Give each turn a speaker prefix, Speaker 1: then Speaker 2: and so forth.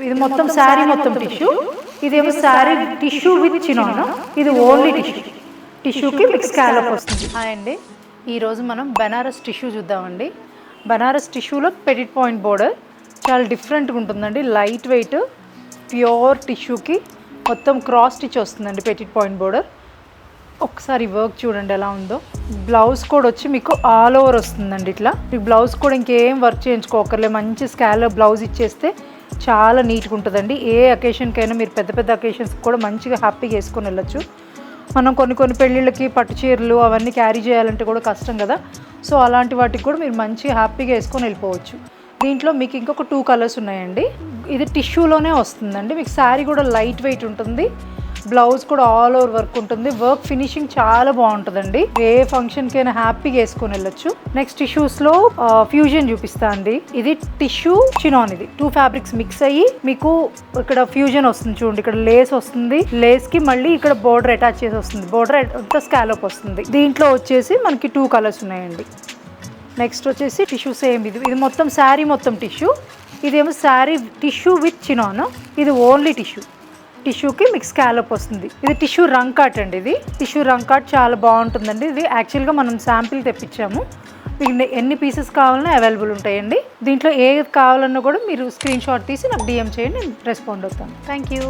Speaker 1: ఇది మొత్తం శారీ మొత్తం టిష్యూ, ఇదేమో శారీ టిష్యూ విత్ చినాన్, ఇది ఓన్లీ టిష్యూ. టిష్యూకి మీకు స్కాలప్ వస్తుంది. హాయ్ అండి, ఈరోజు మనం బనారస్ టిష్యూ చూద్దామండి. బనారస్ టిష్యూలో పెటిట్ పాయింట్ బోర్డర్ చాలా డిఫరెంట్గా ఉంటుందండి. లైట్ వెయిట్ ప్యూర్ టిష్యూకి మొత్తం క్రాస్ స్టిచ్ వస్తుందండి పెటిట్ పాయింట్ బోర్డర్. ఒకసారి వర్క్ చూడండి ఎలా ఉందో. బ్లౌజ్ కూడా వచ్చి మీకు ఆల్ ఓవర్ వస్తుందండి. ఇట్లా మీకు బ్లౌజ్ కూడా ఇంకేం వర్క్ చేయించుకోకర్లే, మంచి స్కాలప్ బ్లౌజ్ ఇచ్చేస్తే చాలా నీట్గా ఉంటుందండి. ఏ అకేషన్కైనా మీరు పెద్ద పెద్ద అకేషన్స్కి కూడా మంచిగా హ్యాపీగా వేసుకొని వెళ్ళొచ్చు. మనం కొన్ని పెళ్ళిళ్ళకి పట్టు చీరలు అవన్నీ క్యారీ చేయాలంటే కూడా కష్టం కదా. సో అలాంటి వాటికి కూడా మీరు మంచిగా హ్యాపీగా వేసుకొని వెళ్ళిపోవచ్చు. దీంట్లో మీకు ఇంకొక 2 కలర్స్ ఉన్నాయండి. ఇది టిష్యూలోనే వస్తుందండి. మీకు శారీ కూడా లైట్ వెయిట్ ఉంటుంది, బ్లౌజ్ కూడా ఆల్ ఓవర్ వర్క్ ఉంటుంది. వర్క్ ఫినిషింగ్ చాలా బాగుంటుందండి. ఏ ఫంక్షన్కైనా హ్యాపీగా వేసుకొని వెళ్ళొచ్చు. నెక్స్ట్ టిష్యూస్లో ఫ్యూజన్ చూపిస్తా అండి. ఇది టిష్యూ చినాన్, ఇది 2 ఫ్యాబ్రిక్స్ మిక్స్ అయ్యి మీకు ఇక్కడ ఫ్యూజన్ వస్తుంది చూడండి. ఇక్కడ లేస్ వస్తుంది, లేస్కి మళ్ళీ ఇక్కడ బోర్డర్ అటాచ్ చేసి వస్తుంది. బోర్డర్ అంతా స్కాలప్ వస్తుంది. దీంట్లో వచ్చేసి మనకి 2 కలర్స్ ఉన్నాయండి. నెక్స్ట్ వచ్చేసి టిష్యూ సేమ్, ఇది మొత్తం శారీ మొత్తం టిష్యూ, ఇదేమో శారీ టిష్యూ విత్ చినాన్, ఇది ఓన్లీ టిష్యూ. టిష్యూకి మీకు స్కాలప్ వస్తుంది. ఇది టిష్యూ రంకాట్ అండి. ఇది టిష్యూ రంకాట్ చాలా బాగుంటుందండి. ఇది యాక్చువల్గా మనం శాంపిల్ తెప్పించాము. మీకు ఎన్ని పీసెస్ కావాలన్నా అవైలబుల్ ఉంటాయండి. దీంట్లో ఏది కావాలన్నా కూడా మీరు స్క్రీన్ షాట్ తీసి నాకు DM చేయండి, నేను రెస్పాండ్ అవుతాను. Thank you.